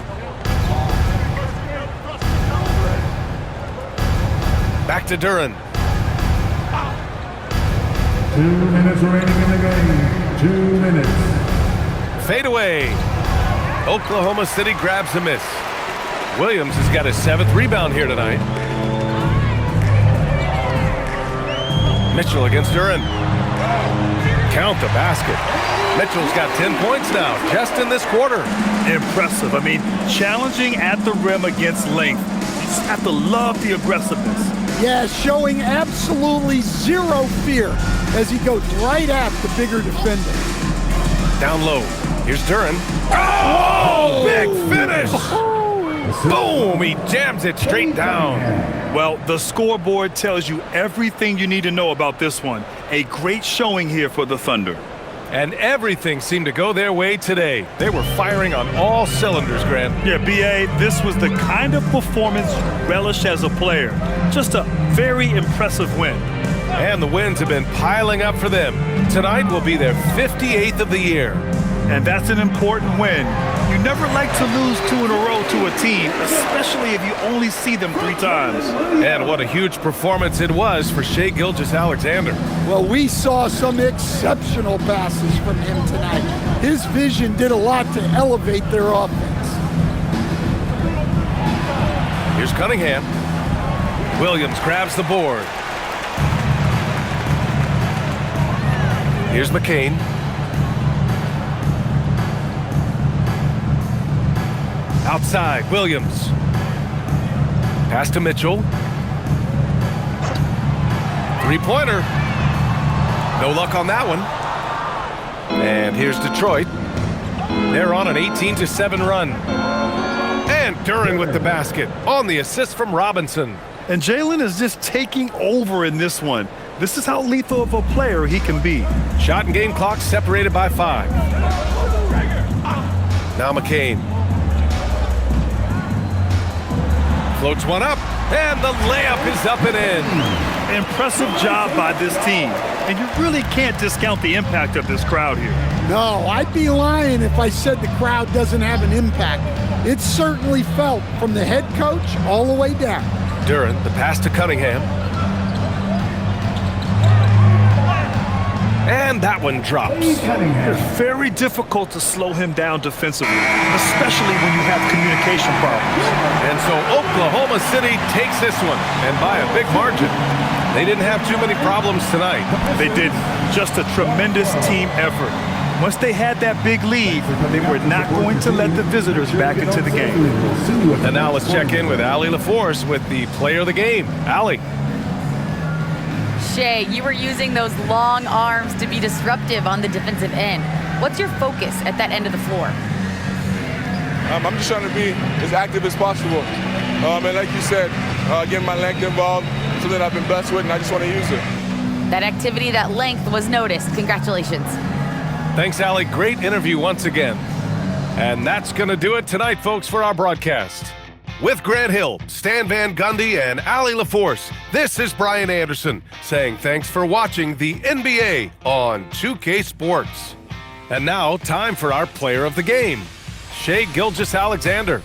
Back to Duren. 2 minutes remaining in the game. 2 minutes. Fade away. Oklahoma City grabs a miss. Williams has got his 7th rebound here tonight. Mitchell against Duren. Count the basket. Mitchell's got 10 points now, just in this quarter. Impressive. I mean, challenging at the rim against length. You just have to love the aggressiveness. Yeah, showing absolutely zero fear as he goes right at the bigger defender. Down low. Here's Duren. Oh, big finish. Boom, he jams it straight down. Well, the scoreboard tells you everything you need to know about this one. A great showing here for the Thunder. And everything seemed to go their way today. They were firing on all cylinders, Grant. Yeah, B.A., this was the kind of performance you relish as a player. Just a very impressive win. And the wins have been piling up for them. Tonight will be their 58th of the year. And that's an important win. You never like to lose 2 in a row to a team, especially if you only see them 3 times. And what a huge performance it was for Shai Gilgeous-Alexander. Well, we saw some exceptional passes from him tonight. His vision did a lot to elevate their offense. Here's Cunningham. Williams grabs the board. Here's McCain. Outside, Williams. Pass to Mitchell. 3-pointer. No luck on that one. And here's Detroit. They're on an 18-7 run. And Duren with the basket on the assist from Robinson. And Jalen is just taking over in this one. This is how lethal of a player he can be. Shot and game clock separated by 5. Now McCain. Floats one up, and the layup is up and in. Impressive job by this team. And you really can't discount the impact of this crowd here. No, I'd be lying if I said the crowd doesn't have an impact. It's certainly felt from the head coach all the way down. Durant, the pass to Cunningham. And that one drops. It's very difficult to slow him down defensively, especially when you have communication problems. And so Oklahoma City takes this one, and by a big margin. They didn't have too many problems tonight. They didn't. Just a tremendous team effort. Once they had that big lead, they were not going to let the visitors back into the game. And now let's check in with Allie LaForce with the player of the game. Allie. Shea, you were using those long arms to be disruptive on the defensive end. What's your focus at that end of the floor? I'm just trying to be as active as possible. And like you said, getting my length involved, something I've been blessed with, and I just want to use it. That activity, that length was noticed. Congratulations. Thanks, Allie. Great interview once again. And that's going to do it tonight, folks, for our broadcast. With Grant Hill, Stan Van Gundy, and Allie LaForce, this is Brian Anderson saying thanks for watching the NBA on 2K Sports. And now, time for our player of the game, Shai Gilgeous-Alexander.